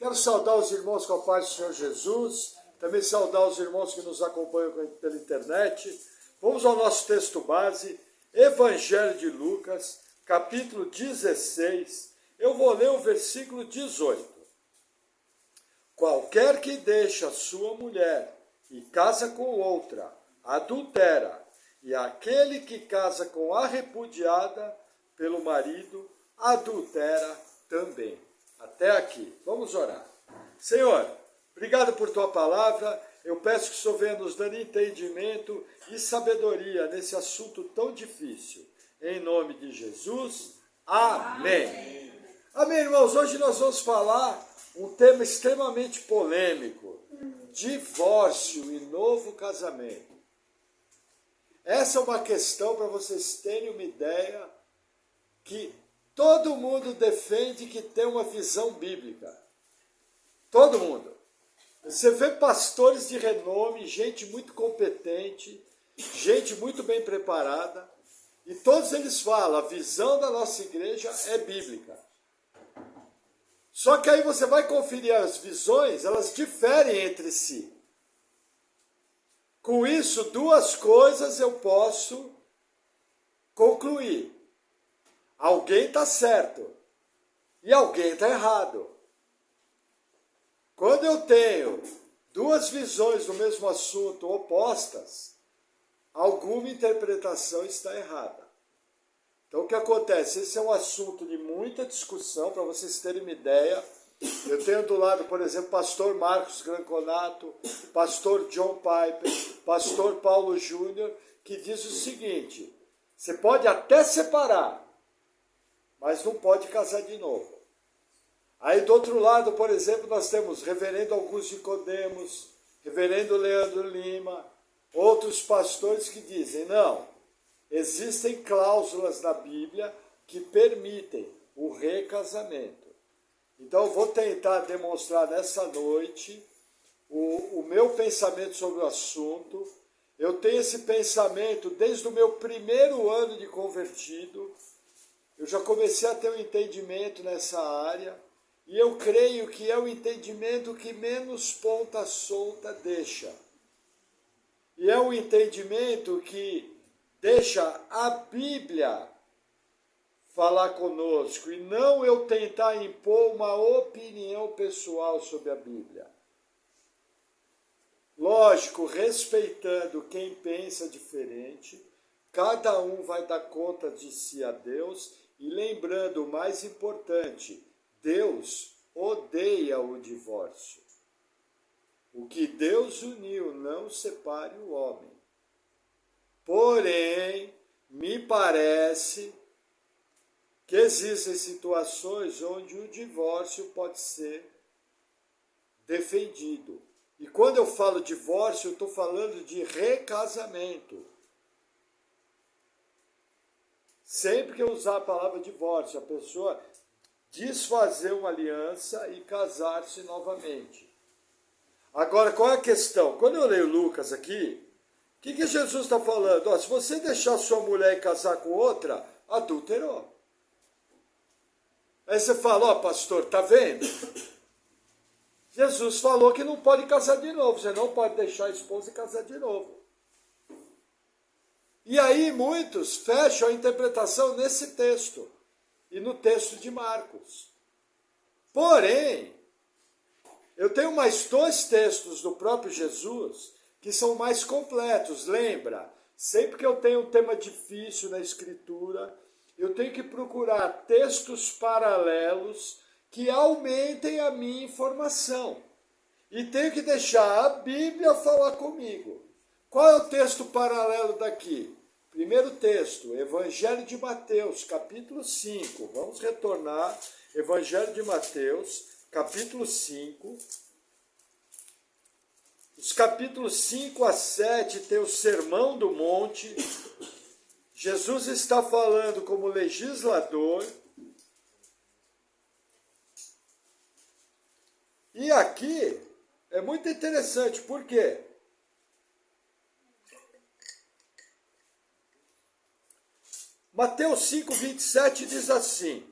Quero saudar os irmãos com a paz do Senhor Jesus, também saudar os irmãos que nos acompanham pela internet. Vamos ao nosso texto base, Evangelho de Lucas, capítulo 16. Eu vou ler o versículo 18. Qualquer que deixa sua mulher e casa com outra, adultera, e aquele que casa com a repudiada pelo marido, adultera também. Até aqui. Vamos orar. Senhor, obrigado por tua palavra. Eu peço que o Senhor venha nos dando entendimento e sabedoria nesse assunto tão difícil. Em nome de Jesus. Amém. Amém, irmãos. Hoje nós vamos falar um tema extremamente polêmico: divórcio e novo casamento. Essa é uma questão para vocês terem uma ideia que todo mundo defende que tem uma visão bíblica. Todo mundo. Você vê pastores de renome, gente muito competente, gente muito bem preparada, e todos eles falam, a visão da nossa igreja é bíblica. Só que aí você vai conferir as visões, elas diferem entre si. Com isso, duas coisas eu posso concluir. Alguém está certo e alguém está errado. Quando eu tenho duas visões do mesmo assunto opostas, alguma interpretação está errada. Então o que acontece? Esse é um assunto de muita discussão, para vocês terem uma ideia. Eu tenho do lado, por exemplo, pastor Marcos Granconato, pastor John Piper, pastor Paulo Júnior, que diz o seguinte: você pode até separar, mas não pode casar de novo. Aí do outro lado, por exemplo, nós temos reverendo Augusto Nicodemos, reverendo Leandro Lima, outros pastores que dizem, não, existem cláusulas na Bíblia que permitem o recasamento. Então eu vou tentar demonstrar nessa noite o meu pensamento sobre o assunto. Eu tenho esse pensamento desde o meu primeiro ano de convertido. Eu já comecei a ter um entendimento nessa área, e eu creio que é o entendimento que menos ponta solta deixa. E é um entendimento que deixa a Bíblia falar conosco, e não eu tentar impor uma opinião pessoal sobre a Bíblia. Lógico, respeitando quem pensa diferente, cada um vai dar conta de si a Deus, e lembrando o mais importante, Deus odeia o divórcio. O que Deus uniu, não separe o homem. Porém, me parece que existem situações onde o divórcio pode ser defendido. E quando eu falo divórcio, eu estou falando de recasamento. Sempre que eu usar a palavra divórcio, a pessoa desfazer uma aliança e casar-se novamente. Agora, qual é a questão? Quando eu leio Lucas aqui, o que Jesus está falando? Ó, se você deixar sua mulher e casar com outra, adulterou. Aí você fala, ó pastor, tá vendo? Jesus falou que não pode casar de novo, você não pode deixar a esposa e casar de novo. E aí muitos fecham a interpretação nesse texto e no texto de Marcos. Porém, eu tenho mais dois textos do próprio Jesus que são mais completos. Lembra, sempre que eu tenho um tema difícil na Escritura, eu tenho que procurar textos paralelos que aumentem a minha informação. E tenho que deixar a Bíblia falar comigo. Qual é o texto paralelo daqui? Primeiro texto, Evangelho de Mateus, capítulo 5. Vamos retornar, Evangelho de Mateus, capítulo 5. Os capítulos 5 a 7 tem o Sermão do Monte. Jesus está falando como legislador. E aqui é muito interessante, por quê? Mateus 5, 27 diz assim: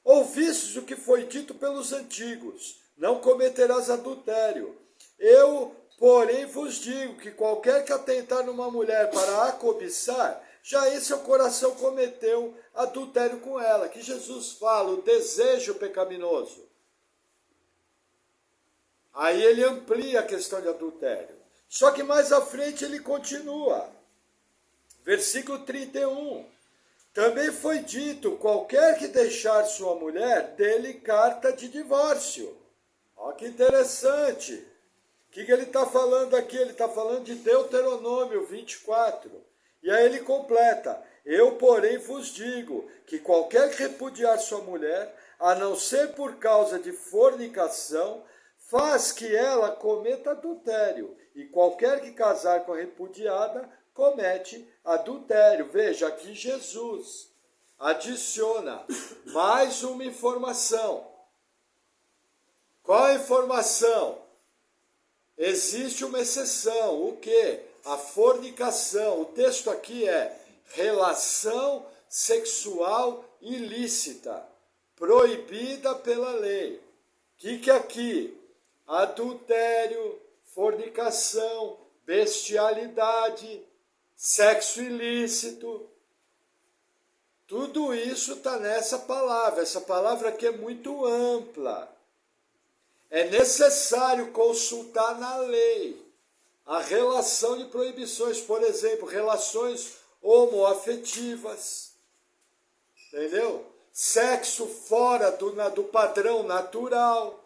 ouvistes o que foi dito pelos antigos, não cometerás adultério. Eu, porém, vos digo que qualquer que atentar numa mulher para a cobiçar, já em seu coração cometeu adultério com ela. Que Jesus fala, o desejo pecaminoso. Aí ele amplia a questão de adultério. Só que mais à frente ele continua. Versículo 31. Também foi dito, qualquer que deixar sua mulher, dê-lhe carta de divórcio. Olha que interessante. O que ele está falando aqui? Ele está falando de Deuteronômio 24. E aí ele completa, eu, porém, vos digo que qualquer que repudiar sua mulher, a não ser por causa de fornicação, faz que ela cometa adultério, e qualquer que casar com a repudiada, comete adultério. Veja, aqui Jesus adiciona mais uma informação. Qual a informação? Existe uma exceção, o quê? A fornicação. O texto aqui é relação sexual ilícita, proibida pela lei. O que é aqui? Adultério, fornicação, bestialidade, sexo ilícito. Tudo isso está nessa palavra. Essa palavra aqui é muito ampla. É necessário consultar na lei a relação de proibições, por exemplo, relações homoafetivas, entendeu? Sexo fora do padrão natural.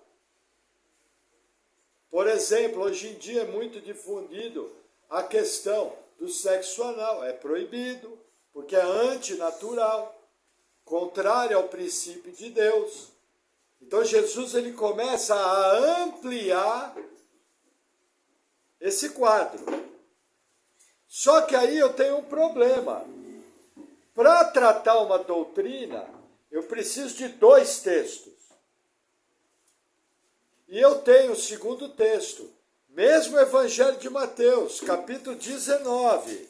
Por exemplo, hoje em dia é muito difundido a questão do sexo anal. É proibido, porque é antinatural, contrário ao princípio de Deus. Então Jesus ele começa a ampliar esse quadro. Só que aí eu tenho um problema. Para tratar uma doutrina, eu preciso de 2 textos. E eu tenho o segundo texto, mesmo Evangelho de Mateus, capítulo 19.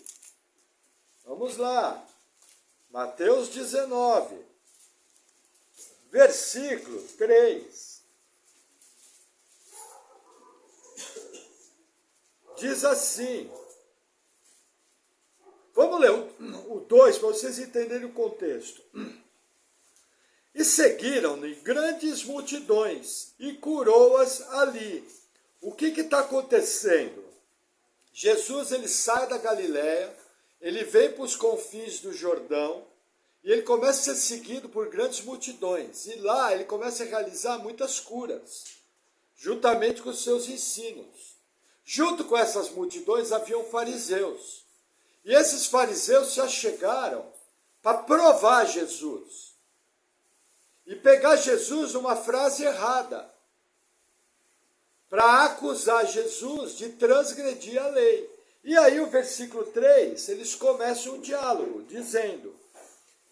Vamos lá. Mateus 19, versículo 3. Diz assim. Vamos ler o 2 para vocês entenderem o contexto. E seguiram-lhe grandes multidões e curou-as ali. O que está acontecendo? Jesus ele sai da Galileia, ele vem para os confins do Jordão e ele começa a ser seguido por grandes multidões. E lá ele começa a realizar muitas curas, juntamente com os seus ensinos. Junto com essas multidões haviam fariseus. E esses fariseus se achegaram para provar Jesus. E pegar Jesus numa frase errada, para acusar Jesus de transgredir a lei. E aí o versículo 3, eles começam um diálogo, dizendo,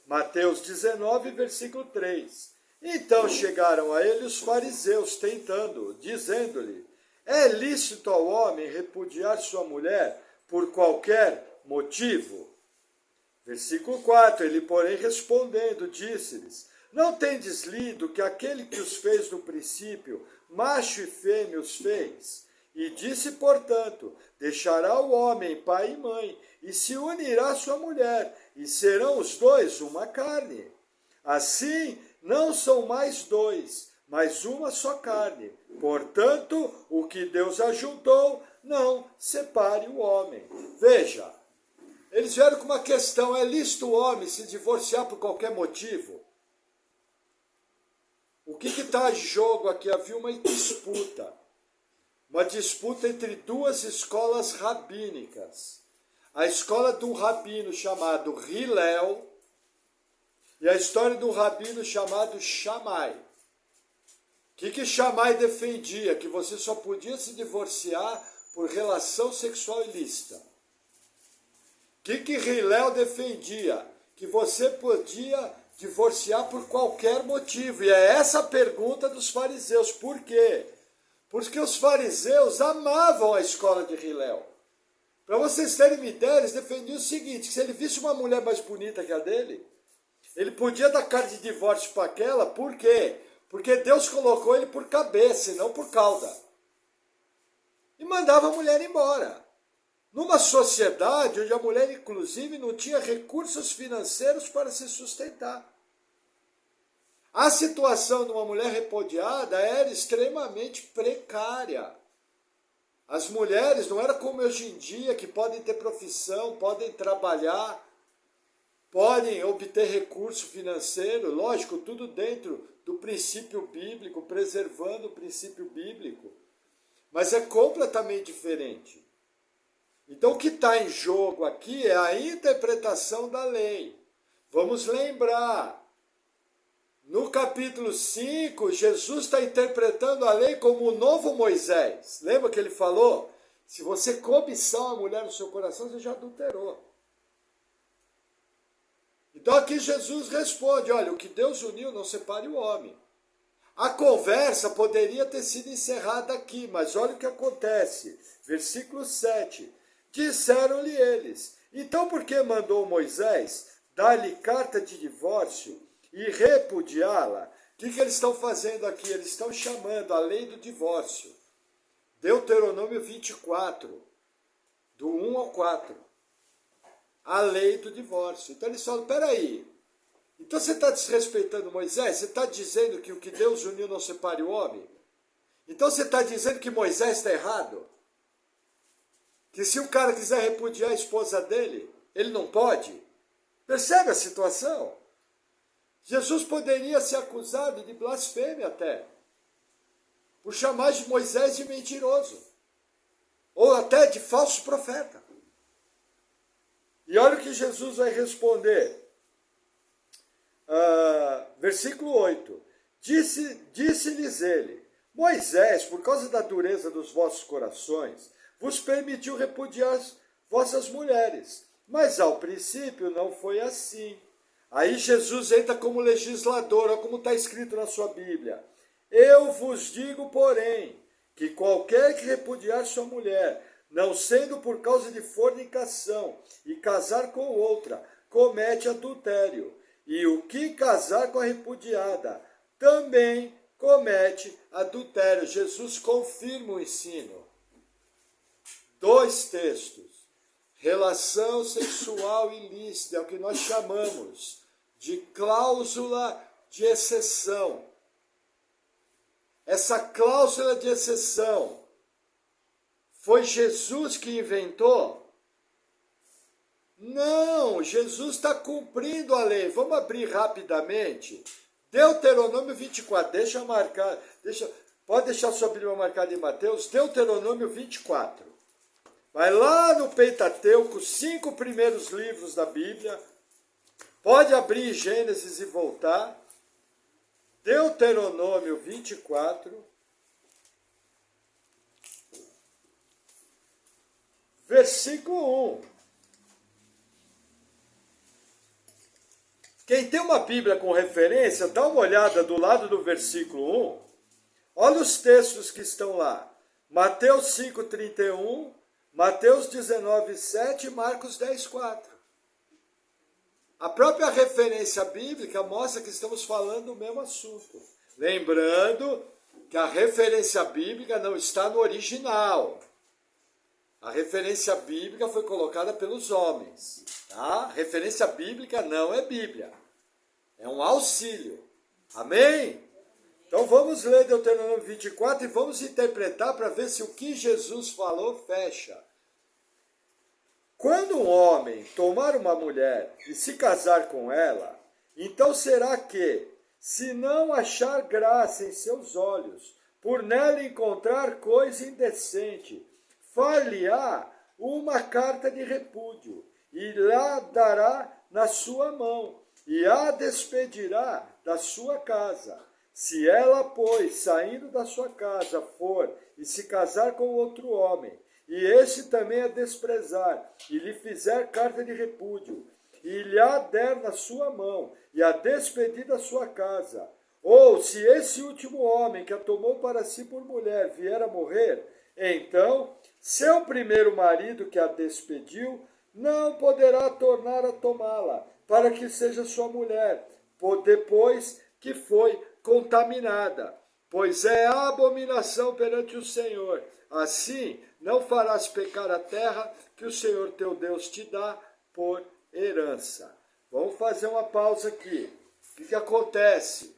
Mateus 19, versículo 3, então chegaram a ele os fariseus, tentando, dizendo-lhe, é lícito ao homem repudiar sua mulher por qualquer motivo? Versículo 4, ele porém respondendo, disse-lhes, não tendes lido que aquele que os fez no princípio, macho e fêmea os fez? E disse, portanto, deixará o homem pai e mãe, e se unirá à sua mulher, e serão os dois uma carne. Assim, não são mais dois, mas uma só carne. Portanto, o que Deus ajuntou, não separe o homem. Veja, eles vieram com uma questão, é lícito o homem se divorciar por qualquer motivo? O que está em jogo aqui? Havia uma disputa entre 2 escolas rabínicas. A escola de um rabino chamado Hillel e a história de um rabino chamado Shammai. O que Shammai defendia? Que você só podia se divorciar por relação sexual ilícita. O que Hillel defendia? Que você podia divorciar por qualquer motivo. E é essa a pergunta dos fariseus. Por quê? Porque os fariseus amavam a escola de Hillel. Para vocês terem uma ideia, eles defendiam o seguinte, que se ele visse uma mulher mais bonita que a dele, ele podia dar carta de divórcio para aquela. Por quê? Porque Deus colocou ele por cabeça e não por cauda. E mandava a mulher embora. Numa sociedade onde a mulher, inclusive, não tinha recursos financeiros para se sustentar. A situação de uma mulher repudiada era extremamente precária. As mulheres não era como hoje em dia, que podem ter profissão, podem trabalhar, podem obter recurso financeiro, lógico, tudo dentro do princípio bíblico, preservando o princípio bíblico. Mas é completamente diferente. Então o que está em jogo aqui é a interpretação da lei. Vamos lembrar, no capítulo 5, Jesus está interpretando a lei como o novo Moisés. Lembra que ele falou? Se você cobiçar uma mulher no seu coração, você já adulterou. Então aqui Jesus responde, olha, o que Deus uniu não separe o homem. A conversa poderia ter sido encerrada aqui, mas olha o que acontece. Versículo 7. Disseram-lhe eles, então por que mandou Moisés dar-lhe carta de divórcio e repudiá-la? O que eles estão fazendo aqui? Eles estão chamando a lei do divórcio. Deuteronômio 24, do 1 ao 4. A lei do divórcio. Então eles falam, peraí, então você está desrespeitando Moisés? Você está dizendo que o que Deus uniu não separe o homem? Então você está dizendo que Moisés está errado? Que se o cara quiser repudiar a esposa dele, ele não pode? Percebe a situação? Jesus poderia ser acusado de blasfêmia até, por chamar de Moisés de mentiroso, ou até de falso profeta. E olha o que Jesus vai responder. Versículo 8. Disse-lhes ele, Moisés, por causa da dureza dos vossos corações, vos permitiu repudiar vossas mulheres. Mas ao princípio não foi assim. Aí Jesus entra como legislador, olha como está escrito na sua Bíblia. Eu vos digo, porém, que qualquer que repudiar sua mulher, não sendo por causa de fornicação, e casar com outra, comete adultério. E o que casar com a repudiada, também comete adultério. Jesus confirma o ensino. 2 textos. Relação sexual ilícita é o que nós chamamos de cláusula de exceção. Essa cláusula de exceção foi Jesus que inventou? Não, Jesus está cumprindo a lei. Vamos abrir rapidamente. Deuteronômio 24, deixa marcar, pode deixar sua Bíblia marcada em Mateus, Deuteronômio 24. Vai lá no Pentateuco, os 5 primeiros livros da Bíblia. Pode abrir Gênesis e voltar. Deuteronômio 24. Versículo 1. Quem tem uma Bíblia com referência, dá uma olhada do lado do versículo 1. Olha os textos que estão lá. Mateus 5:31. Mateus 19:7 e Marcos 10:4. A própria referência bíblica mostra que estamos falando do mesmo assunto. Lembrando que a referência bíblica não está no original. A referência bíblica foi colocada pelos homens. Tá? Referência bíblica não é Bíblia. É um auxílio. Amém? Então vamos ler Deuteronômio 24 e vamos interpretar para ver se o que Jesus falou fecha. Quando um homem tomar uma mulher e se casar com ela, então será que, se não achar graça em seus olhos, por nela encontrar coisa indecente, far-lhe-á uma carta de repúdio, e lá dará na sua mão, e a despedirá da sua casa. Se ela, pois, saindo da sua casa, for e se casar com outro homem, e este também a desprezar, e lhe fizer carta de repúdio, e lhe a der na sua mão, e a despedir da sua casa, ou se esse último homem que a tomou para si por mulher vier a morrer, então seu primeiro marido que a despediu não poderá tornar a tomá-la, para que seja sua mulher, depois que foi contaminada, pois é abominação perante o Senhor. Assim, não farás pecar a terra que o Senhor teu Deus te dá por herança. Vamos fazer uma pausa aqui. O que acontece?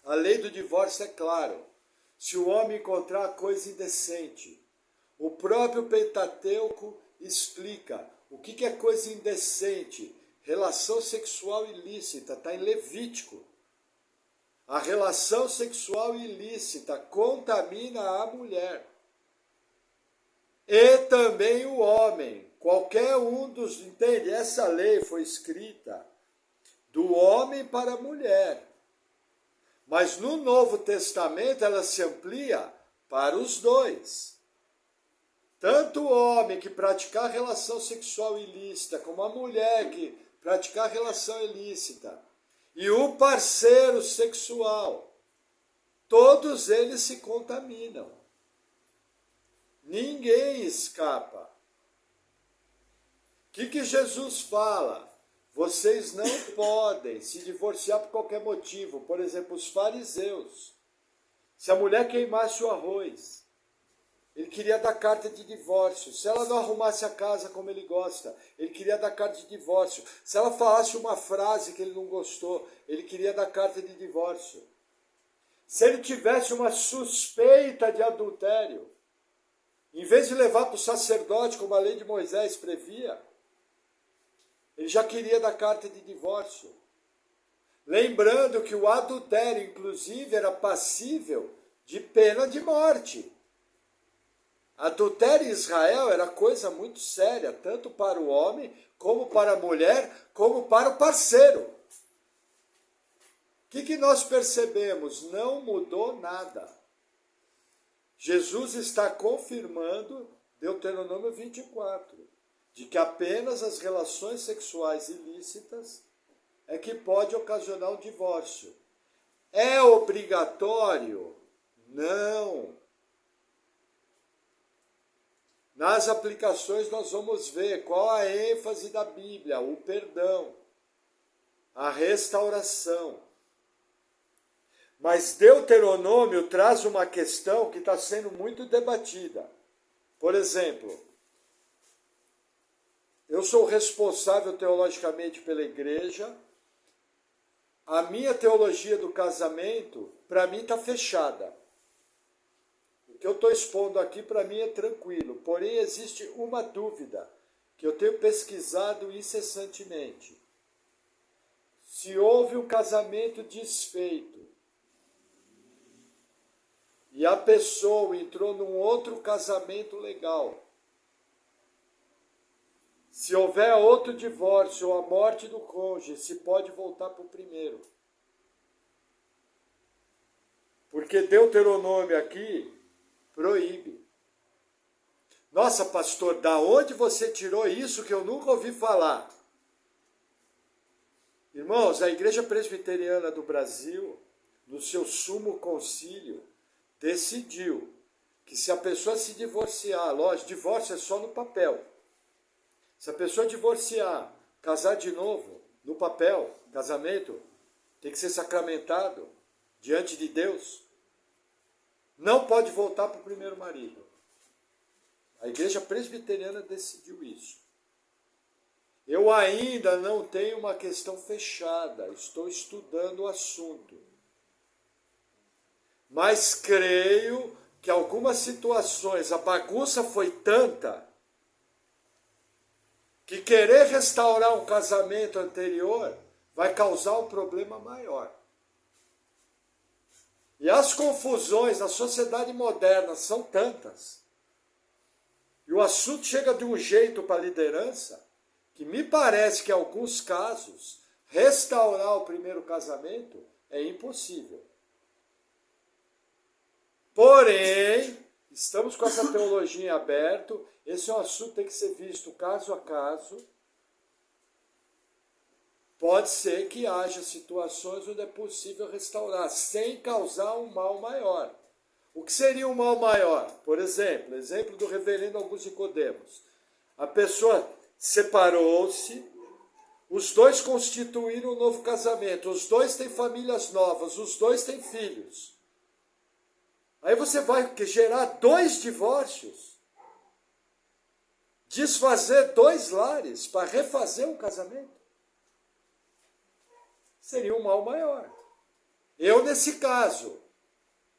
A lei do divórcio é claro. Se o homem encontrar coisa indecente, o próprio Pentateuco explica o que é coisa indecente. Relação sexual ilícita, está em Levítico. A relação sexual ilícita contamina a mulher. E também o homem. Qualquer um dos... Entende? Essa lei foi escrita do homem para a mulher. Mas no Novo Testamento ela se amplia para os dois. Tanto o homem que praticar relação sexual ilícita, como a mulher que praticar relação ilícita, e o parceiro sexual, todos eles se contaminam. Ninguém escapa. O que Jesus fala? Vocês não podem se divorciar por qualquer motivo. Por exemplo, os fariseus. Se a mulher queimasse o arroz, ele queria dar carta de divórcio. Se ela não arrumasse a casa como ele gosta, ele queria dar carta de divórcio. Se ela falasse uma frase que ele não gostou, ele queria dar carta de divórcio. Se ele tivesse uma suspeita de adultério, em vez de levar para o sacerdote, como a lei de Moisés previa, ele já queria dar carta de divórcio. Lembrando que o adultério, inclusive, era passível de pena de morte. Adultério em Israel era coisa muito séria, tanto para o homem, como para a mulher, como para o parceiro. O que nós percebemos? Não mudou nada. Jesus está confirmando, Deuteronômio 24, de que apenas as relações sexuais ilícitas é que pode ocasionar um divórcio. É obrigatório? Não. Nas aplicações nós vamos ver qual a ênfase da Bíblia, o perdão, a restauração. Mas Deuteronômio traz uma questão que está sendo muito debatida. Por exemplo, eu sou responsável teologicamente pela igreja. A minha teologia do casamento, para mim, está fechada. O que eu estou expondo aqui, para mim, é tranquilo. Porém, existe uma dúvida que eu tenho pesquisado incessantemente. Se houve um casamento desfeito e a pessoa entrou num outro casamento legal, se houver outro divórcio ou a morte do cônjuge, se pode voltar para o primeiro. Porque Deuteronômio aqui proíbe. Nossa, pastor, da onde você tirou isso que eu nunca ouvi falar? Irmãos, a Igreja Presbiteriana do Brasil, no seu sumo concílio, decidiu que se a pessoa se divorciar, lógico, divórcio é só no papel. Se a pessoa divorciar, casar de novo, no papel, casamento, tem que ser sacramentado diante de Deus. Não pode voltar para o primeiro marido. A Igreja Presbiteriana decidiu isso. Eu ainda não tenho uma questão fechada, estou estudando o assunto. Mas creio que algumas situações, a bagunça foi tanta, que querer restaurar um casamento anterior vai causar um problema maior. E as confusões na sociedade moderna são tantas. E o assunto chega de um jeito para a liderança, que me parece que em alguns casos, restaurar o primeiro casamento é impossível. Porém, estamos com essa teologia em aberto, esse é um assunto que tem que ser visto caso a caso. Pode ser que haja situações onde é possível restaurar, sem causar um mal maior. O que seria um mal maior? Por exemplo do reverendo Augusto Nicodemos. A pessoa separou-se, Os dois constituíram um novo casamento, os dois têm famílias novas, os dois têm filhos. Aí você vai gerar 2 divórcios, desfazer 2 lares para refazer um casamento. Seria um mal maior. Eu, nesse caso,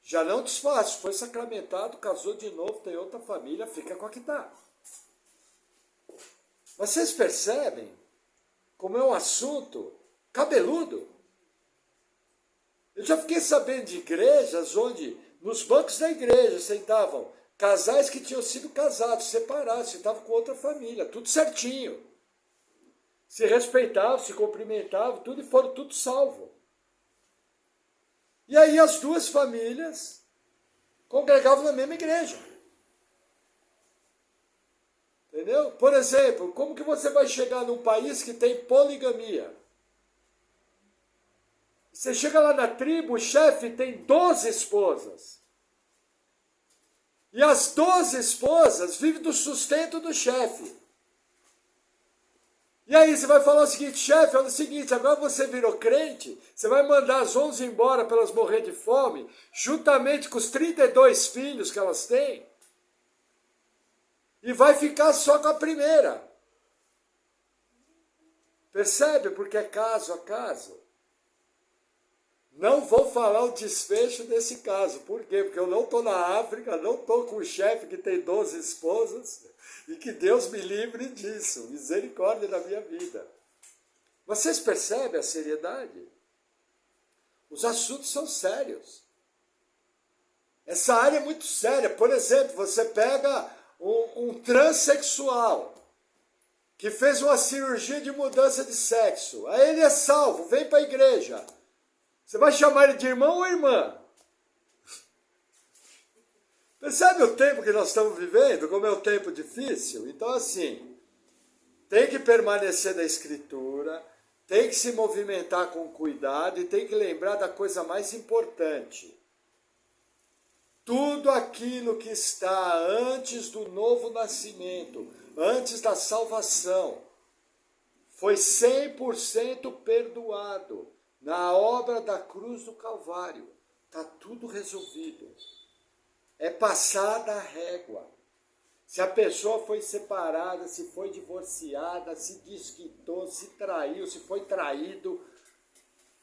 já não desfaço, foi sacramentado, casou de novo, tem outra família, fica com a que está. Mas vocês percebem como é um assunto cabeludo? Eu já fiquei sabendo de igrejas onde, nos bancos da igreja, sentavam casais que tinham sido casados, separados, estavam com outra família, tudo certinho. Se respeitavam, se cumprimentavam, tudo, e foram tudo salvo. E aí as 2 famílias congregavam na mesma igreja. Entendeu? Por exemplo, como que você vai chegar num país que tem poligamia? Você chega lá na tribo, o chefe tem 12 esposas. E as 12 esposas vivem do sustento do chefe. E aí você vai falar o seguinte: chefe, olha o seguinte, agora você virou crente, você vai mandar as 11 embora para elas morrer de fome, juntamente com os 32 filhos que elas têm, e vai ficar só com a primeira. Percebe? Porque é caso a caso. Não vou falar o desfecho desse caso. Por quê? Porque eu não estou na África, não estou com o chefe que tem 12 esposas, e que Deus me livre disso. Misericórdia na minha vida. Vocês percebem a seriedade? Os assuntos são sérios. Essa área é muito séria. Por exemplo, você pega um transexual que fez uma cirurgia de mudança de sexo. Aí ele é salvo, vem para a igreja. Você vai chamar ele de irmão ou irmã? Percebe o tempo que nós estamos vivendo? Como é um tempo difícil? Então, assim, tem que permanecer na Escritura, tem que se movimentar com cuidado e tem que lembrar da coisa mais importante. Tudo aquilo que está antes do novo nascimento, antes da salvação, foi 100% perdoado na obra da cruz do Calvário. Está tudo resolvido. É passada a régua. Se a pessoa foi separada, se foi divorciada, se desquitou, se traiu, se foi traído,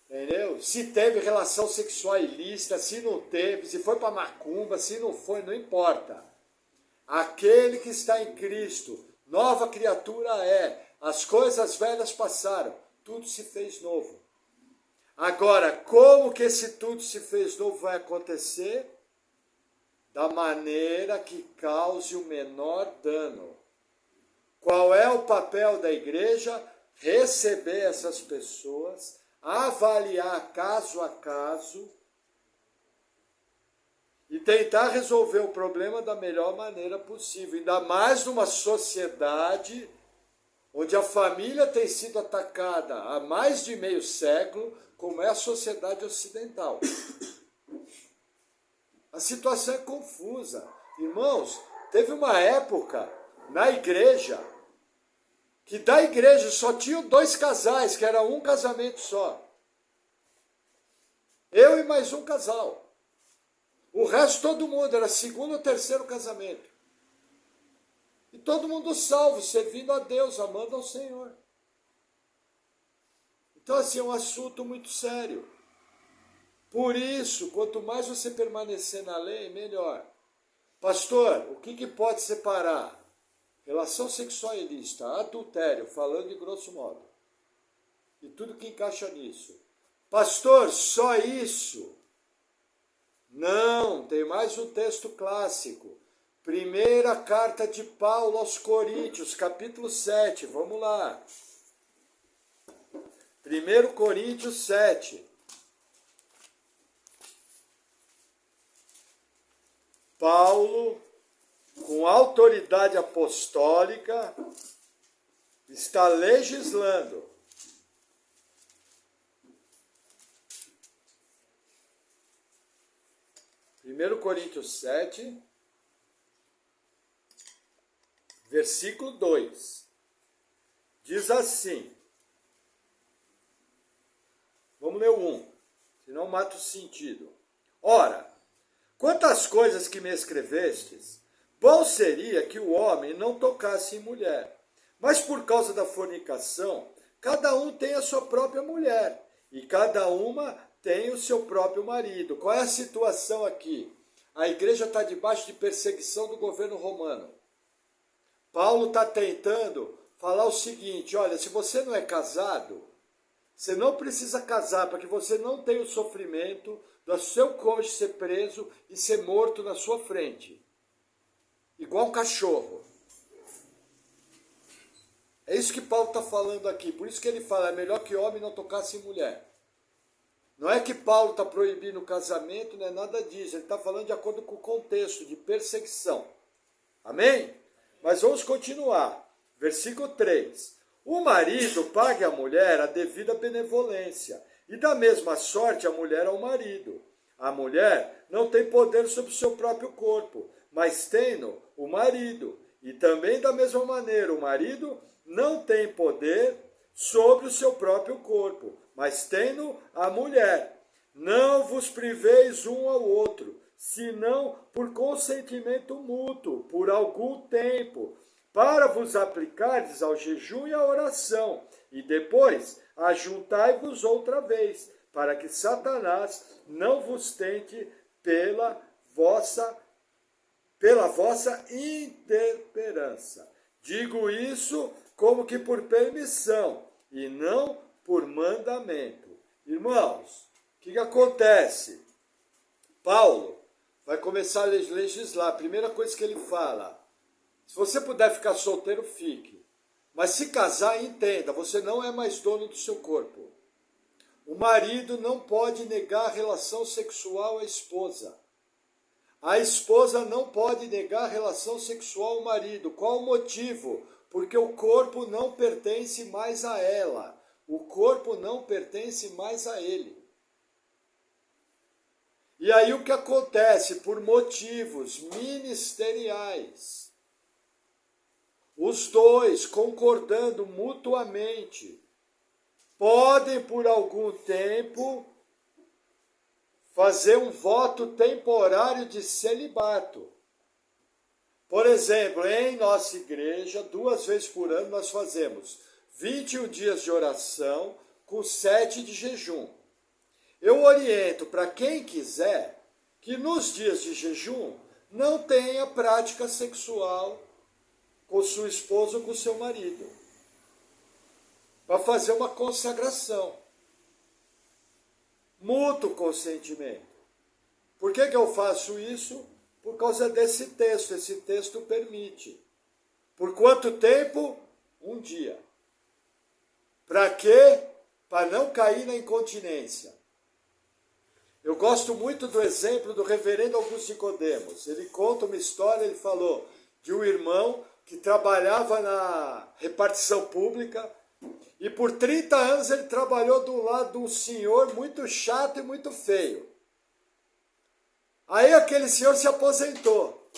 entendeu? Se teve relação sexual ilícita, se não teve, se foi para macumba, se não foi, não importa. Aquele que está em Cristo, nova criatura é. As coisas velhas passaram, tudo se fez novo. Agora, como que esse tudo se fez novo vai acontecer? Da maneira que cause o menor dano. Qual é o papel da igreja? Receber essas pessoas, avaliar caso a caso e tentar resolver o problema da melhor maneira possível. Ainda mais numa sociedade onde a família tem sido atacada há mais de meio século, como é a sociedade ocidental. A situação é confusa. Irmãos, teve uma época na igreja que da igreja só tinham 2 casais, que era um casamento só. Eu e mais um casal. O resto, todo mundo, era 2º ou 3º casamento. E todo mundo salvo, servindo a Deus, amando ao Senhor. Então, assim, é um assunto muito sério. Por isso, quanto mais você permanecer na lei, melhor. Pastor, o que pode separar? Relação sexual ilícita, adultério, falando de grosso modo. E tudo que encaixa nisso. Pastor, só isso? Não, tem mais um texto clássico. Primeira carta de Paulo aos Coríntios, capítulo 7, vamos lá. 1 Coríntios 7. Paulo, com autoridade apostólica, está legislando. Primeiro Coríntios 7, versículo 2. Diz assim: Vamos ler o 1, senão mata o sentido. Ora, quantas coisas que me escrevestes, bom seria que o homem não tocasse em mulher. Mas por causa da fornicação, cada um tem a sua própria mulher, e cada uma tem o seu próprio marido. Qual é a situação aqui? A igreja está debaixo de perseguição do governo romano. Paulo está tentando falar o seguinte, olha, se você não é casado, você não precisa casar para que você não tenha o sofrimento do seu cônjuge ser preso e ser morto na sua frente. Igual um cachorro. É isso que Paulo está falando aqui. Por isso que ele fala, é melhor que homem não tocasse em mulher. Não é que Paulo está proibindo o casamento, não é nada disso. Ele está falando de acordo com o contexto de perseguição. Amém? Mas vamos continuar. Versículo 3. O marido pague à mulher a devida benevolência, e da mesma sorte a mulher ao marido. A mulher não tem poder sobre o seu próprio corpo, mas tem-no o marido. E também da mesma maneira o marido não tem poder sobre o seu próprio corpo, mas tem-no a mulher. Não vos priveis um ao outro, senão por consentimento mútuo, por algum tempo, para vos aplicardes ao jejum e à oração, e depois ajuntai-vos outra vez, para que Satanás não vos tente pela vossa intemperança. Digo isso como que por permissão, e não por mandamento. Irmãos, o que acontece? Paulo vai começar a legislar. A primeira coisa que ele fala, se você puder ficar solteiro, fique. Mas se casar, entenda, você não é mais dono do seu corpo. O marido não pode negar a relação sexual à esposa. A esposa não pode negar a relação sexual ao marido. Qual o motivo? Porque o corpo não pertence mais a ela. O corpo não pertence mais a ele. E aí o que acontece? Por motivos ministeriais, os dois concordando mutuamente, podem por algum tempo fazer um voto temporário de celibato. Por exemplo, em nossa igreja, 2 vezes por ano nós fazemos 21 dias de oração com 7 de jejum. Eu oriento para quem quiser que nos dias de jejum não tenha prática sexual com sua esposa ou com seu marido, para fazer uma consagração. Mútuo consentimento. Por que eu faço isso? Por causa desse texto. Esse texto permite. Por quanto tempo? 1 dia. Para quê? Para não cair na incontinência. Eu gosto muito do exemplo do reverendo Augusto Nicodemos. Ele conta uma história, ele falou de um irmão que trabalhava na repartição pública e por 30 anos ele trabalhou do lado de um senhor muito chato e muito feio. Aí aquele senhor se aposentou.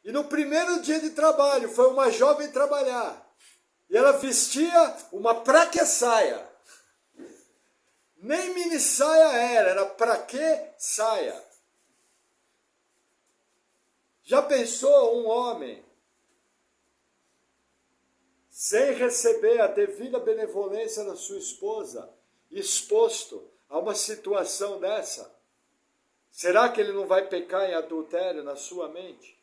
E no primeiro dia de trabalho foi uma jovem trabalhar. E ela vestia uma praque-saia. Nem mini saia era praque-saia. Já pensou um homem sem receber a devida benevolência da sua esposa, exposto a uma situação dessa? Será que ele não vai pecar em adultério na sua mente?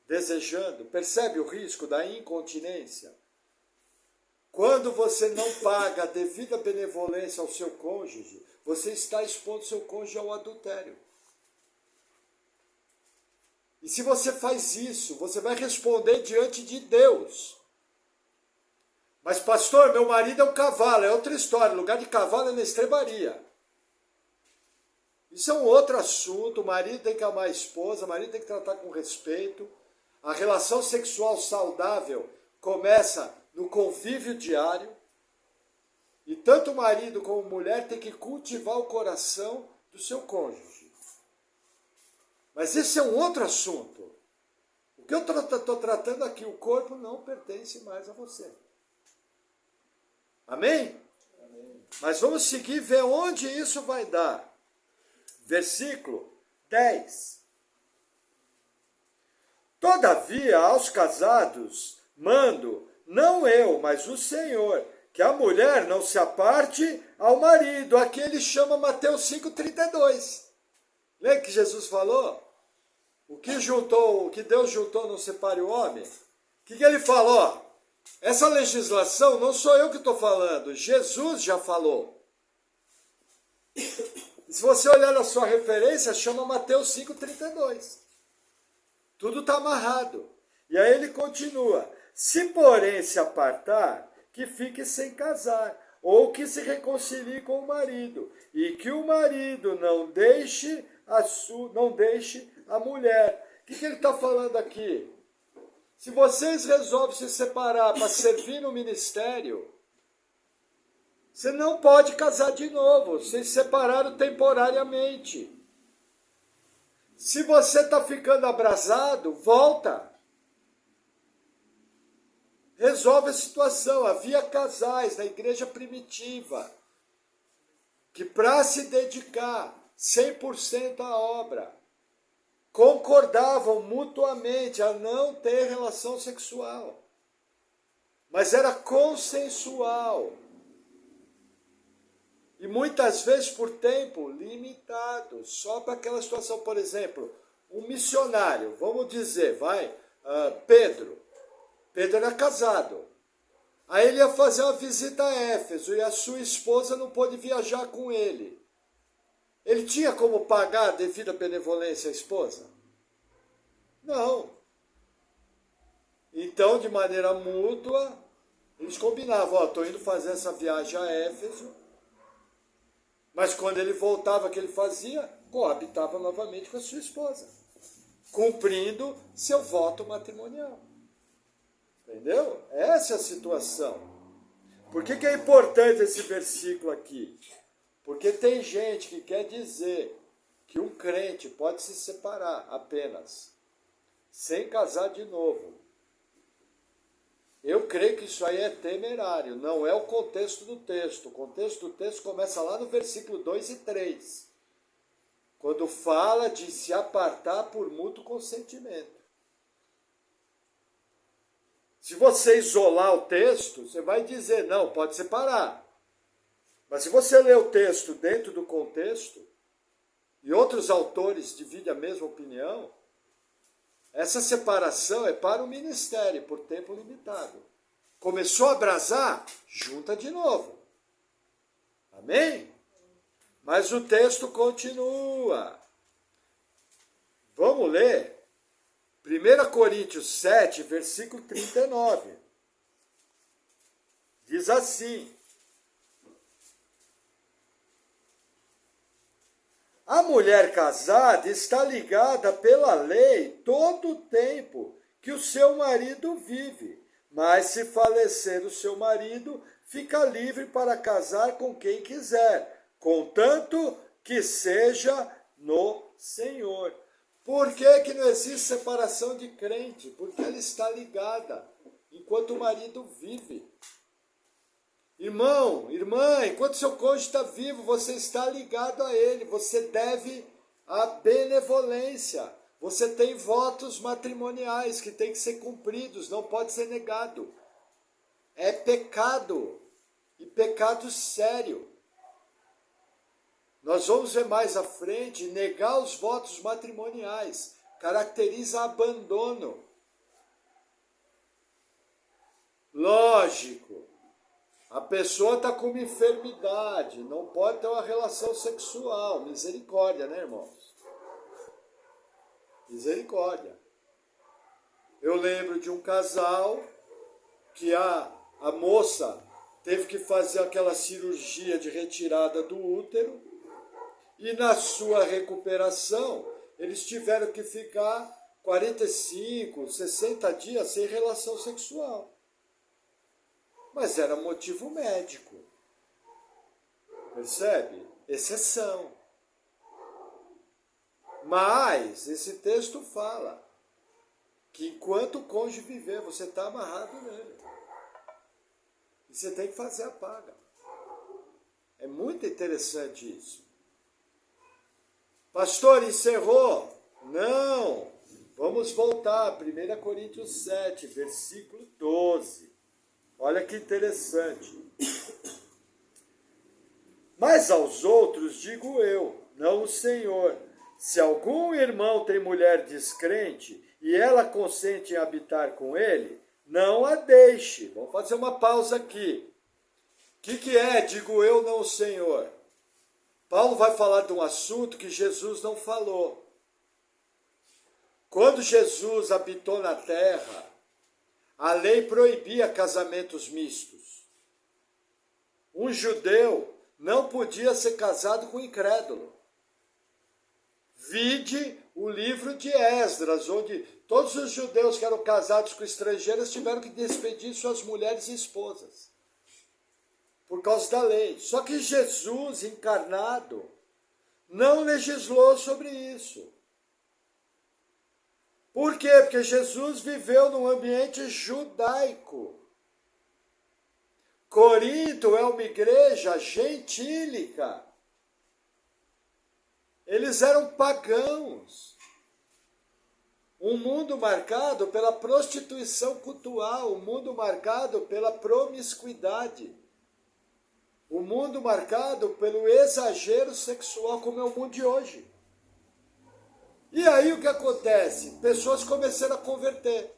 Desejando, percebe o risco da incontinência? Quando você não paga a devida benevolência ao seu cônjuge, você está expondo seu cônjuge ao adultério. E se você faz isso, você vai responder diante de Deus. Mas pastor, meu marido é um cavalo, é outra história. O lugar de cavalo é na estrebaria. Isso é um outro assunto. O marido tem que amar a esposa, o marido tem que tratar com respeito. A relação sexual saudável começa no convívio diário. E tanto o marido como a mulher tem que cultivar o coração do seu cônjuge. Mas esse é um outro assunto. O que eu estou tratando aqui, o corpo não pertence mais a você. Amém? Mas vamos seguir e ver onde isso vai dar. Versículo 10. Todavia, aos casados, mando, não eu, mas o Senhor, que a mulher não se aparte ao marido. Aqui ele chama Mateus 5,32. Lembra que Jesus falou? O que Deus juntou, não separe o homem. O que ele falou? Essa legislação não sou eu que estou falando, Jesus já falou. Se você olhar na sua referência, chama Mateus 5,32. Tudo está amarrado. E aí ele continua. Se porém se apartar, que fique sem casar, ou que se reconcilie com o marido, e que o marido não deixe a mulher. O que ele está falando aqui? Se vocês resolvem se separar para servir no ministério, você não pode casar de novo. Vocês se separaram temporariamente. Se você está ficando abrasado, volta. Resolve a situação. Havia casais na igreja primitiva que, para se dedicar 100% à obra, concordavam mutuamente a não ter relação sexual. Mas era consensual. E muitas vezes por tempo limitado, só para aquela situação. Por exemplo, um missionário, vamos dizer, Pedro. Pedro era casado. Aí ele ia fazer uma visita a Éfeso e a sua esposa não pôde viajar com ele. Ele tinha como pagar devido à benevolência à esposa? Não. Então, de maneira mútua, eles combinavam, estou indo fazer essa viagem a Éfeso, mas quando ele voltava, o que ele fazia? Coabitava novamente com a sua esposa, cumprindo seu voto matrimonial. Entendeu? Essa é a situação. Por que é importante esse versículo aqui? Porque tem gente que quer dizer que um crente pode se separar apenas, sem casar de novo. Eu creio que isso aí é temerário, não é o contexto do texto. O contexto do texto começa lá no versículo 2 e 3, quando fala de se apartar por mútuo consentimento. Se você isolar o texto, você vai dizer, não, pode separar. Mas se você ler o texto dentro do contexto, e outros autores dividem a mesma opinião, essa separação é para o ministério, por tempo limitado. Começou a abrasar? Junta de novo. Amém? Mas o texto continua. Vamos ler 1 Coríntios 7, versículo 39. Diz assim: a mulher casada está ligada pela lei todo o tempo que o seu marido vive, mas se falecer o seu marido, fica livre para casar com quem quiser, contanto que seja no Senhor. Por que não existe separação de crente? Porque ela está ligada enquanto o marido vive. Irmão, irmã, enquanto seu cônjuge está vivo, você está ligado a ele, você deve a benevolência. Você tem votos matrimoniais que têm que ser cumpridos, não pode ser negado. É pecado, e pecado sério. Nós vamos ver mais à frente, negar os votos matrimoniais caracteriza abandono. Lógico, a pessoa está com uma enfermidade, não pode ter uma relação sexual. Misericórdia, né, irmãos? Misericórdia. Eu lembro de um casal que a moça teve que fazer aquela cirurgia de retirada do útero, e na sua recuperação, eles tiveram que ficar 45, 60 dias sem relação sexual. Mas era motivo médico. Percebe? Exceção. Mas esse texto fala que enquanto o cônjuge viver, você está amarrado nele. E você tem que fazer a paga. É muito interessante isso. Pastor, encerrou? Não. Vamos voltar. 1 Coríntios 7, versículo 12. Olha que interessante. Mas aos outros digo eu, não o Senhor. Se algum irmão tem mulher descrente e ela consente em habitar com ele, não a deixe. Vamos fazer uma pausa aqui. O que é, digo eu, não o Senhor? Paulo vai falar de um assunto que Jesus não falou. Quando Jesus habitou na terra, a lei proibia casamentos mistos. Um judeu não podia ser casado com incrédulo. Vide o livro de Esdras, onde todos os judeus que eram casados com estrangeiras tiveram que despedir suas mulheres e esposas, por causa da lei. Só que Jesus, encarnado, não legislou sobre isso. Por quê? Porque Jesus viveu num ambiente judaico. Corinto é uma igreja gentílica. Eles eram pagãos. Um mundo marcado pela prostituição cultural, um mundo marcado pela promiscuidade. Um mundo marcado pelo exagero sexual, como é o mundo de hoje. E aí o que acontece? Pessoas começaram a converter.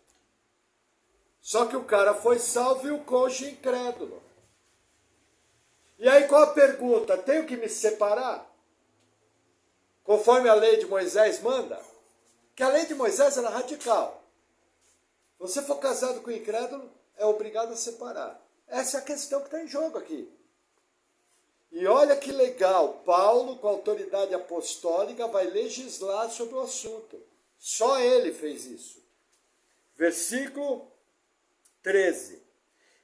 Só que o cara foi salvo e o cônjuge incrédulo. E aí qual a pergunta? Tenho que me separar? Conforme a lei de Moisés manda? Que a lei de Moisés era radical. Se você for casado com incrédulo, é obrigado a separar. Essa é a questão que está em jogo aqui. E olha que legal, Paulo, com a autoridade apostólica, vai legislar sobre o assunto. Só ele fez isso. Versículo 13.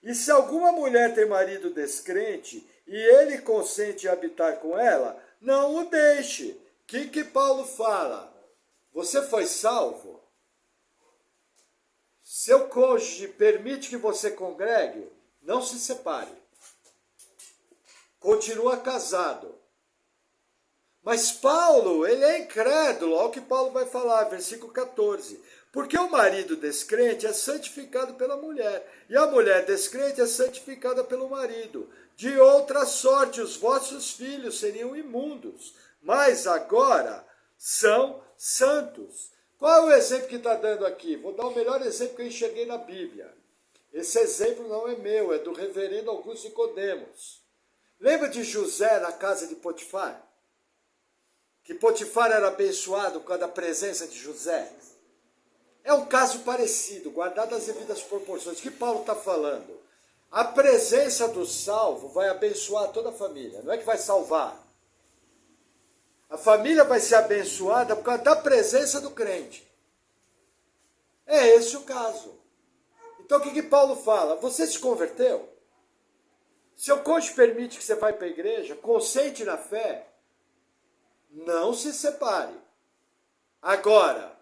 E se alguma mulher tem marido descrente, e ele consente em habitar com ela, não o deixe. O que Paulo fala? Você foi salvo? Seu cônjuge permite que você congregue? Não se separe. Continua casado. Mas Paulo, ele é incrédulo. Olha o que Paulo vai falar, versículo 14. Porque o marido descrente é santificado pela mulher, e a mulher descrente é santificada pelo marido. De outra sorte, os vossos filhos seriam imundos, mas agora são santos. Qual é o exemplo que está dando aqui? Vou dar o melhor exemplo que eu enxerguei na Bíblia. Esse exemplo não é meu, é do reverendo Augusto Nicodemos. Lembra de José na casa de Potifar? Que Potifar era abençoado com a presença de José? É um caso parecido, guardado as devidas proporções. O que Paulo está falando? A presença do salvo vai abençoar toda a família, não é que vai salvar. A família vai ser abençoada por causa da presença do crente. É esse o caso. Então o que Paulo fala? Você se converteu? Seu cônjuge permite que você vá para a igreja, consente na fé, não se separe. Agora,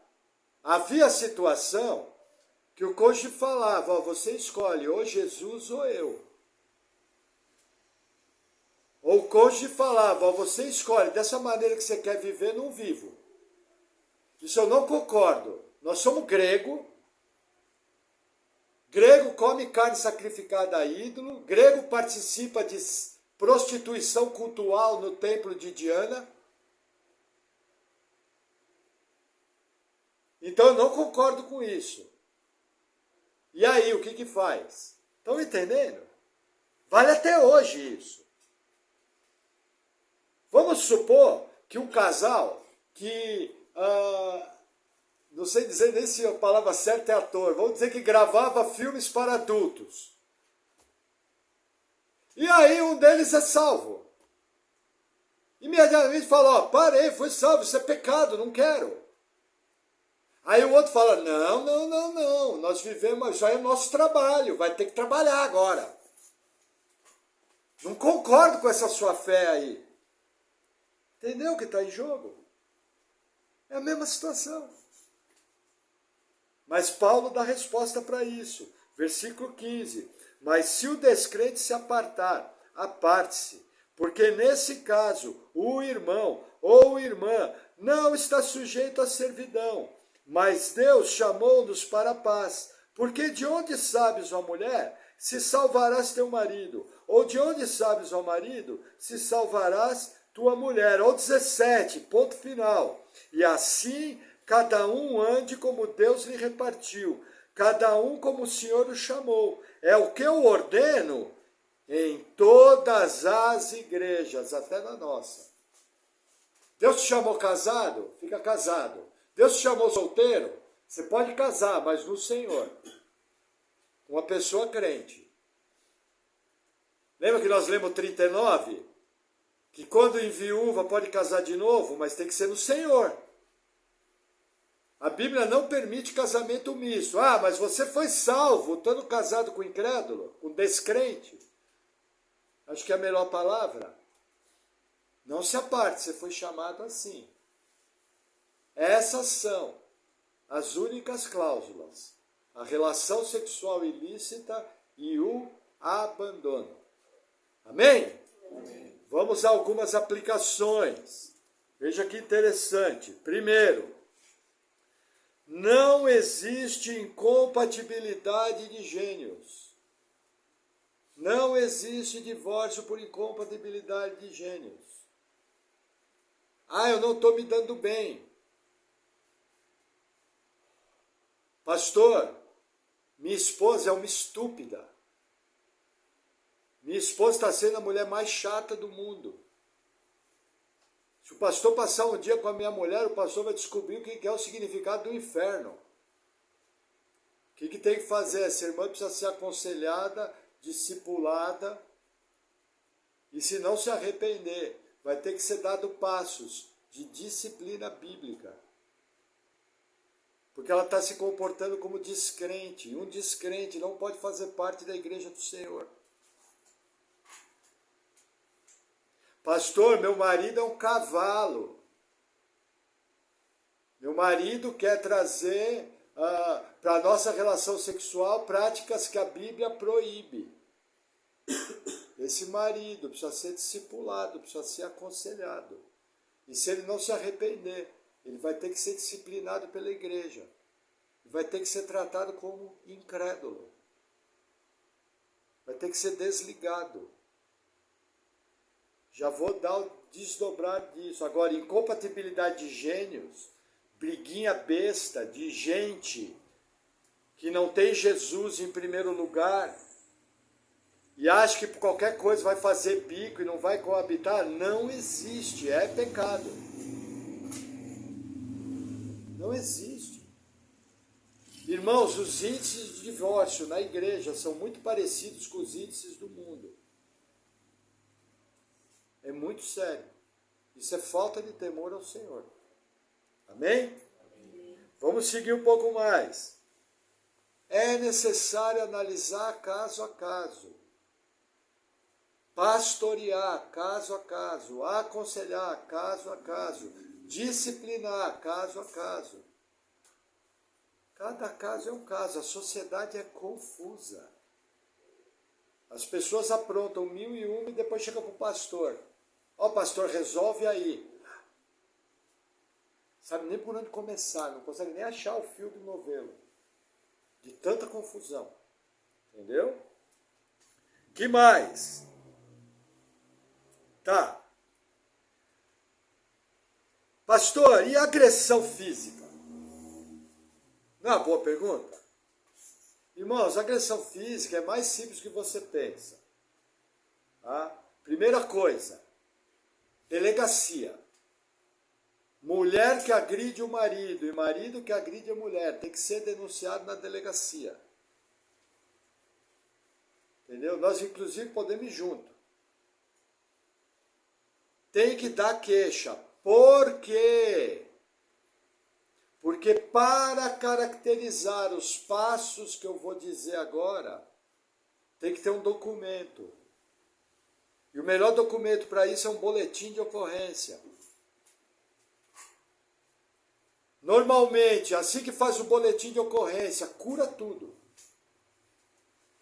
havia a situação que o cônjuge falava, você escolhe ou Jesus ou eu. Ou o cônjuge falava, você escolhe, dessa maneira que você quer viver, não vivo. Isso eu não concordo. Nós somos grego. Grego come carne sacrificada a ídolo. Grego participa de prostituição cultural no templo de Diana. Então eu não concordo com isso. E aí, o que faz? Estão entendendo? Vale até hoje isso. Vamos supor que um casal que, não sei dizer nem se a palavra certa é ator, vamos dizer que gravava filmes para adultos. E aí um deles é salvo. Imediatamente fala, parei, fui salvo, isso é pecado, não quero. Aí o outro fala, não, nós vivemos, isso aí é o nosso trabalho, vai ter que trabalhar agora. Não concordo com essa sua fé aí. Entendeu o que está em jogo? É a mesma situação. Mas Paulo dá resposta para isso. Versículo 15. Mas se o descrente se apartar, aparte-se, Porque nesse caso, o irmão ou irmã não está sujeito à servidão, mas Deus chamou-nos para a paz. Porque de onde sabes, ó mulher, se salvarás teu marido? Ou de onde sabes, ó marido, se salvarás tua mulher? Ou 17, ponto final. E assim cada um ande como Deus lhe repartiu, cada um como o Senhor o chamou. É o que eu ordeno em todas as igrejas, até na nossa. Deus te chamou casado? Fica casado. Deus te chamou solteiro? Você pode casar, mas no Senhor. Uma pessoa crente. Lembra que nós lemos 39? Que quando em viúva pode casar de novo, mas tem que ser no Senhor. A Bíblia não permite casamento misto. Ah, mas você foi salvo, estando casado com incrédulo, com descrente. Acho que é a melhor palavra. Não se aparte, você foi chamado assim. Essas são as únicas cláusulas. A relação sexual ilícita e o abandono. Amém? Amém. Vamos a algumas aplicações. Veja que interessante. Primeiro, não existe incompatibilidade de gênios. Não existe divórcio por incompatibilidade de gênios. Ah, eu não estou me dando bem. Pastor, minha esposa é uma estúpida. Minha esposa está sendo a mulher mais chata do mundo. Se o pastor passar um dia com a minha mulher, o pastor vai descobrir o que é o significado do inferno. O que tem que fazer? Essa irmã precisa ser aconselhada, discipulada, e se não se arrepender, vai ter que ser dado passos de disciplina bíblica. Porque ela está se comportando como descrente. E um descrente não pode fazer parte da igreja do Senhor. Pastor, meu marido é um cavalo. Meu marido quer trazer para a nossa relação sexual práticas que a Bíblia proíbe. Esse marido precisa ser discipulado, precisa ser aconselhado. E se ele não se arrepender, ele vai ter que ser disciplinado pela igreja. Vai ter que ser tratado como incrédulo. Vai ter que ser desligado. Já vou dar o desdobrar disso. Agora, incompatibilidade de gênios, briguinha besta de gente que não tem Jesus em primeiro lugar e acha que por qualquer coisa vai fazer bico e não vai coabitar, não existe, é pecado. Não existe. Irmãos, os índices de divórcio na igreja são muito parecidos com os índices do mundo. É muito sério. Isso é falta de temor ao Senhor. Amém? Amém. Vamos seguir um pouco mais. É necessário analisar caso a caso. Pastorear caso a caso. Aconselhar caso a caso. Disciplinar caso a caso. Cada caso é um caso. A sociedade é confusa. As pessoas aprontam 1001 e depois chegam para o pastor. Ó, pastor, resolve aí. Sabe nem por onde começar, não consegue nem achar o fio do novelo. De tanta confusão. Entendeu? Que mais? Tá. Pastor, e agressão física? Não é uma boa pergunta? Irmãos, agressão física é mais simples do que você pensa. Tá? Primeira coisa, delegacia. Mulher que agride o marido e marido que agride a mulher tem que ser denunciado na delegacia. Entendeu? Nós, inclusive, podemos ir junto. Tem que dar queixa. Por quê? Porque para caracterizar os passos que eu vou dizer agora, tem que ter um documento. E o melhor documento para isso é um boletim de ocorrência. Normalmente, assim que faz o boletim de ocorrência, cura tudo.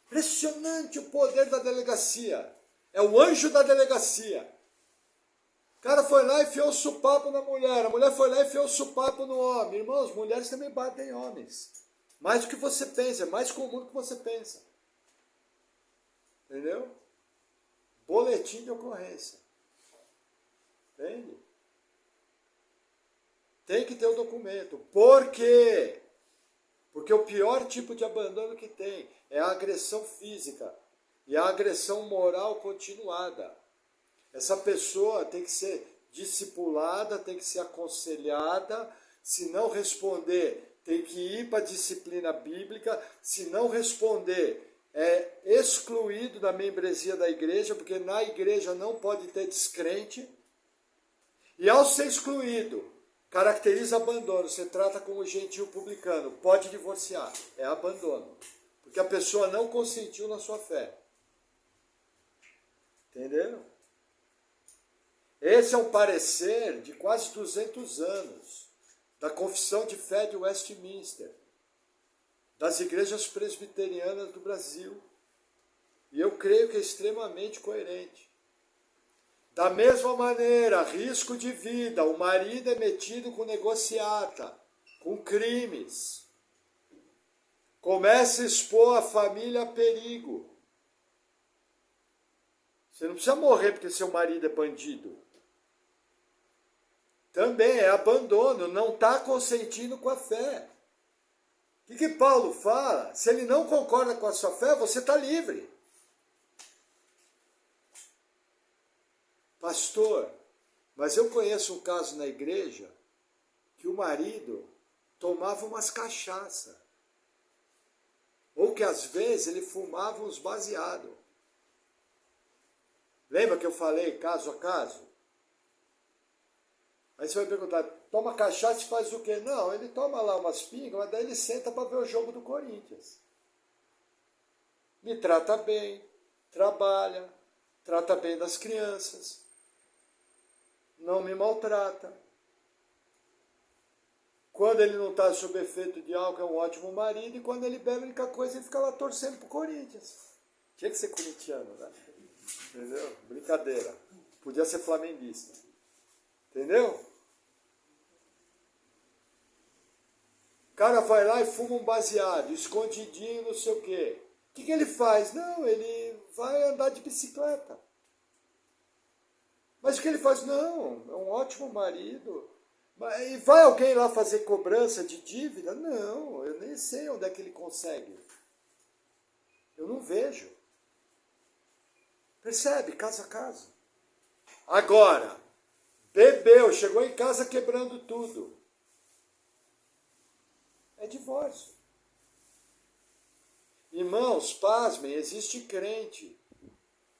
Impressionante o poder da delegacia. É o anjo da delegacia. O cara foi lá e enfiou o supapo na mulher. A mulher foi lá e enfiou o supapo no homem. Irmãos, mulheres também batem em homens. Mais do que você pensa, é mais comum do que você pensa. Entendeu? Boletim de ocorrência. Entende? Tem que ter o documento. Por quê? Porque o pior tipo de abandono que tem é a agressão física e a agressão moral continuada. Essa pessoa tem que ser discipulada, tem que ser aconselhada. Se não responder, tem que ir para a disciplina bíblica. Se não responder, é excluído da membresia da igreja, porque na igreja não pode ter descrente. E ao ser excluído, caracteriza abandono. Você trata como gentil publicano, pode divorciar. É abandono. Porque a pessoa não consentiu na sua fé. Entenderam? Esse é um parecer de quase 200 anos da Confissão de Fé de Westminster, das igrejas presbiterianas do Brasil. E eu creio que é extremamente coerente. Da mesma maneira, risco de vida, o marido é metido com negociata, com crimes. Começa a expor a família a perigo. Você não precisa morrer porque seu marido é bandido. Também é abandono, não está consentindo com a fé. O que Paulo fala? Se ele não concorda com a sua fé, você está livre. Pastor, mas eu conheço um caso na igreja que o marido tomava umas cachaça. Ou que às vezes ele fumava uns baseados. Lembra que eu falei caso a caso? Aí você vai perguntar, toma cachaça e faz o quê? Não, ele toma lá umas pingas, mas daí ele senta para ver o jogo do Corinthians. Me trata bem, trabalha, trata bem das crianças, não me maltrata. Quando ele não está sob efeito de álcool, é um ótimo marido, e quando ele bebe a única coisa, ele fica lá torcendo pro Corinthians. Tinha que ser corintiano, né? Entendeu? Brincadeira. Podia ser flamenguista. Entendeu? O cara vai lá e fuma um baseado, escondidinho, não sei o quê. O que ele faz? Não, ele vai andar de bicicleta. Mas o que ele faz? Não, é um ótimo marido. E vai alguém lá fazer cobrança de dívida? Não, eu nem sei onde é que ele consegue. Eu não vejo. Percebe? Caso a caso. Agora, bebeu, chegou em casa quebrando tudo. É divórcio. Irmãos, pasmem, existe crente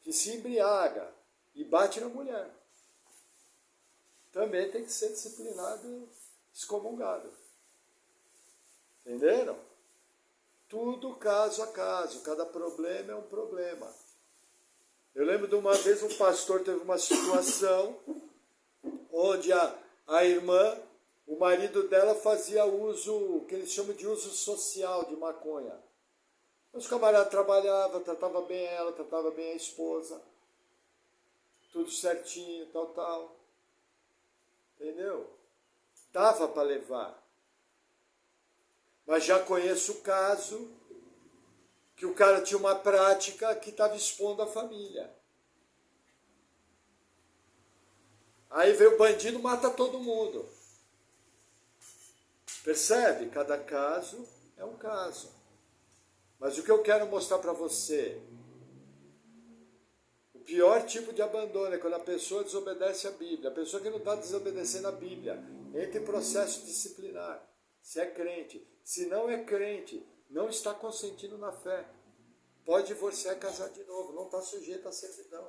que se embriaga e bate na mulher. Também tem que ser disciplinado e excomungado. Entenderam? Tudo caso a caso, cada problema é um problema. Eu lembro de uma vez um pastor teve uma situação onde a irmã, o marido dela fazia uso, o que eles chamam de uso social de maconha. Os camaradas trabalhavam, tratava bem ela, tratava bem a esposa, tudo certinho, tal. Entendeu? Dava para levar. Mas já conheço o caso que o cara tinha uma prática que estava expondo a família. Aí veio o bandido, mata todo mundo. Percebe? Cada caso é um caso. Mas o que eu quero mostrar para você, o pior tipo de abandono é quando a pessoa desobedece a Bíblia. A pessoa que não está desobedecendo a Bíblia entra em processo disciplinar. Se é crente. Se não é crente, não está consentindo na fé. Pode divorciar e casar de novo. Não está sujeito à servidão.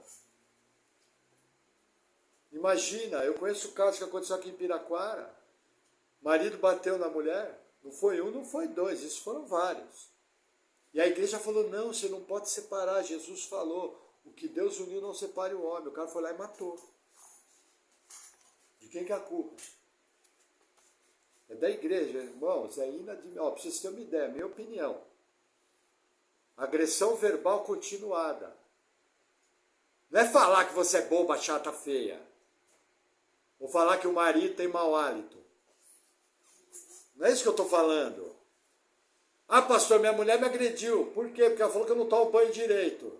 Imagina, eu conheço o caso que aconteceu aqui em Piraquara. Marido bateu na mulher. Não foi um, não foi dois. Isso foram vários. E a igreja falou, não, você não pode separar. Jesus falou, o que Deus uniu não separe o homem. O cara foi lá e matou. De quem que é a culpa? É da igreja, irmãos. É inadmissível. Para vocês terem uma ideia, minha opinião. Agressão verbal continuada. Não é falar que você é boba, chata, feia. Ou falar que o marido tem mau hálito. Não é isso que eu estou falando. Ah, pastor, minha mulher me agrediu. Por quê? Porque ela falou que eu não tomo banho direito.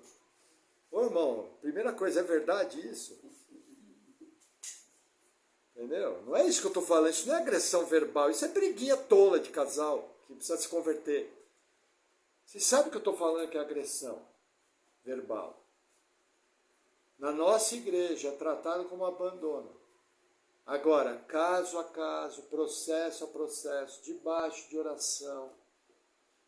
Ô, irmão, primeira coisa, é verdade isso? Entendeu? Não é isso que eu estou falando. Isso não é agressão verbal. Isso é briguinha tola de casal que precisa se converter. Você sabe que eu estou falando que é agressão verbal. Na nossa igreja é tratado como abandono. Agora, caso a caso, processo a processo, debaixo de oração,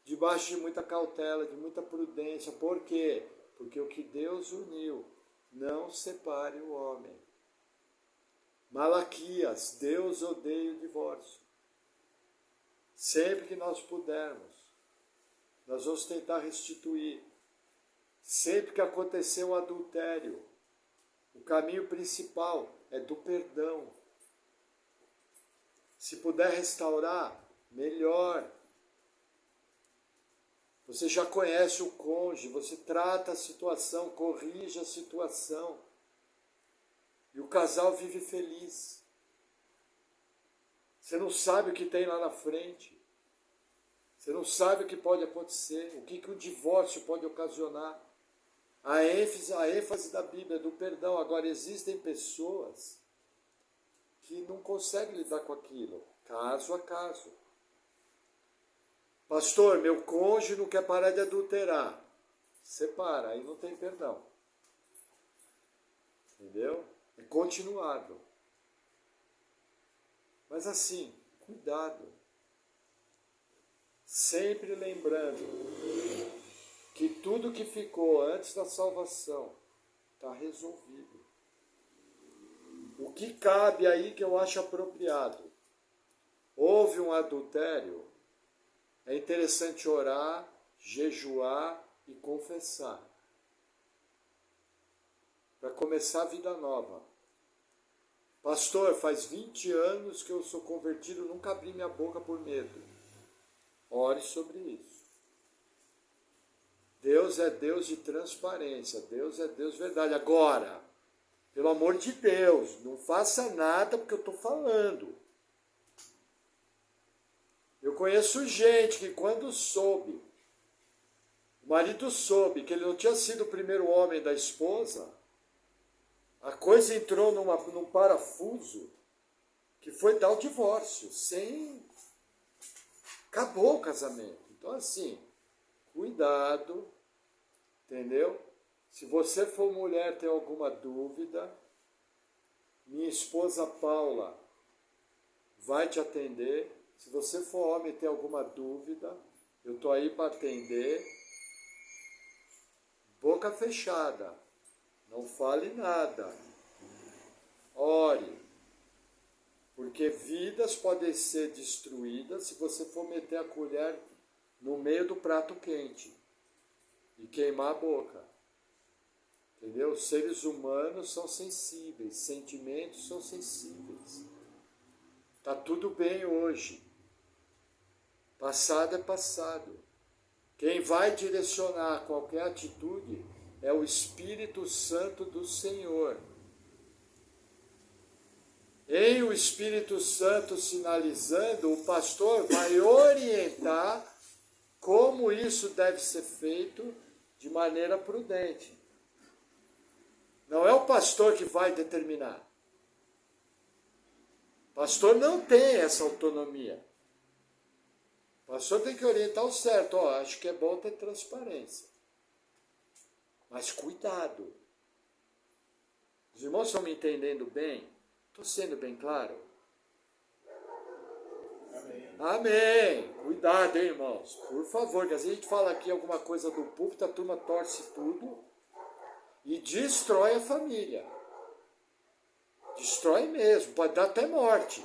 debaixo de muita cautela, de muita prudência. Por quê? Porque o que Deus uniu, não separe o homem. Malaquias, Deus odeia o divórcio. Sempre que nós pudermos, nós vamos tentar restituir. Sempre que acontecer um adultério, o caminho principal é do perdão. Se puder restaurar, melhor. Você já conhece o cônjuge, você trata a situação, corrige a situação. E o casal vive feliz. Você não sabe o que tem lá na frente. Você não sabe o que pode acontecer, o que o divórcio pode ocasionar. A ênfase da Bíblia é do perdão. Agora, existem pessoas que não conseguem lidar com aquilo, caso a caso. Pastor, meu cônjuge não quer parar de adulterar. Separa, aí não tem perdão. Entendeu? É continuado. Mas assim, cuidado. Sempre lembrando que tudo que ficou antes da salvação está resolvido. O que cabe aí que eu acho apropriado? Houve um adultério, é interessante orar, jejuar e confessar. Para começar a vida nova. Pastor, faz 20 anos que eu sou convertido, nunca abri minha boca por medo. Ore sobre isso. Deus é Deus de transparência, Deus é Deus de verdade. Agora, pelo amor de Deus, não faça nada porque eu estou falando. Eu conheço gente que quando soube, o marido soube que ele não tinha sido o primeiro homem da esposa, a coisa entrou num parafuso que foi dar o divórcio, acabou o casamento. Então assim, cuidado, entendeu? Se você for mulher, tem alguma dúvida, minha esposa Paula vai te atender. Se você for homem e tem alguma dúvida, eu estou aí para atender. Boca fechada, não fale nada. Ore, porque vidas podem ser destruídas se você for meter a colher no meio do prato quente e queimar a boca. Entendeu? Os seres humanos são sensíveis, sentimentos são sensíveis. Tá tudo bem hoje. Passado é passado. Quem vai direcionar qualquer atitude é o Espírito Santo do Senhor. Em o Espírito Santo sinalizando, o pastor vai orientar como isso deve ser feito de maneira prudente. Não é o pastor que vai determinar. O pastor não tem essa autonomia. O pastor tem que orientar o certo. Acho que é bom ter transparência. Mas cuidado. Os irmãos estão me entendendo bem? Estou sendo bem claro? Amém. Amém. Cuidado, hein, irmãos? Por favor, que às vezes a gente fala aqui alguma coisa do púlpito, a turma torce tudo e destrói a família. Destrói mesmo, pode dar até morte.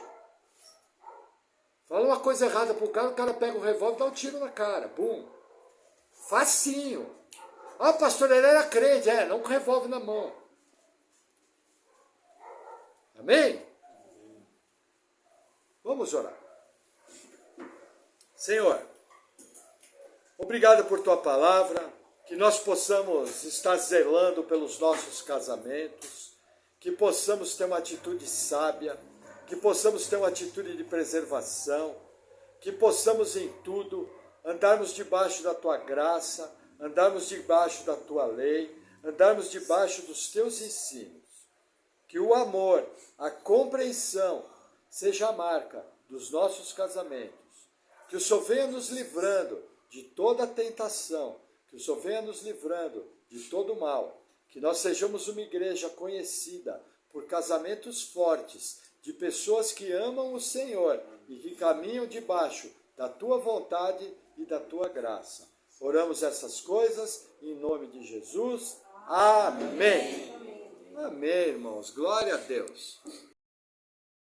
Fala uma coisa errada pro cara, o cara pega um revólver e dá um tiro na cara. Bum. Facinho. Ah, pastor, ele era crente. Não com revólver na mão. Amém? Vamos orar. Senhor, obrigado por tua palavra. que nós possamos estar zelando pelos nossos casamentos, que possamos ter uma atitude sábia, que possamos ter uma atitude de preservação, que possamos em tudo andarmos debaixo da tua graça, andarmos debaixo da tua lei, andarmos debaixo dos teus ensinos. Que o amor, a compreensão seja a marca dos nossos casamentos. Que o Senhor venha nos livrando de toda tentação, que o Senhor venha nos livrando de todo mal, que nós sejamos uma igreja conhecida por casamentos fortes, de pessoas que amam o Senhor e que caminham debaixo da tua vontade e da tua graça. Oramos essas coisas em nome de Jesus. Amém. Amém, irmãos. Glória a Deus.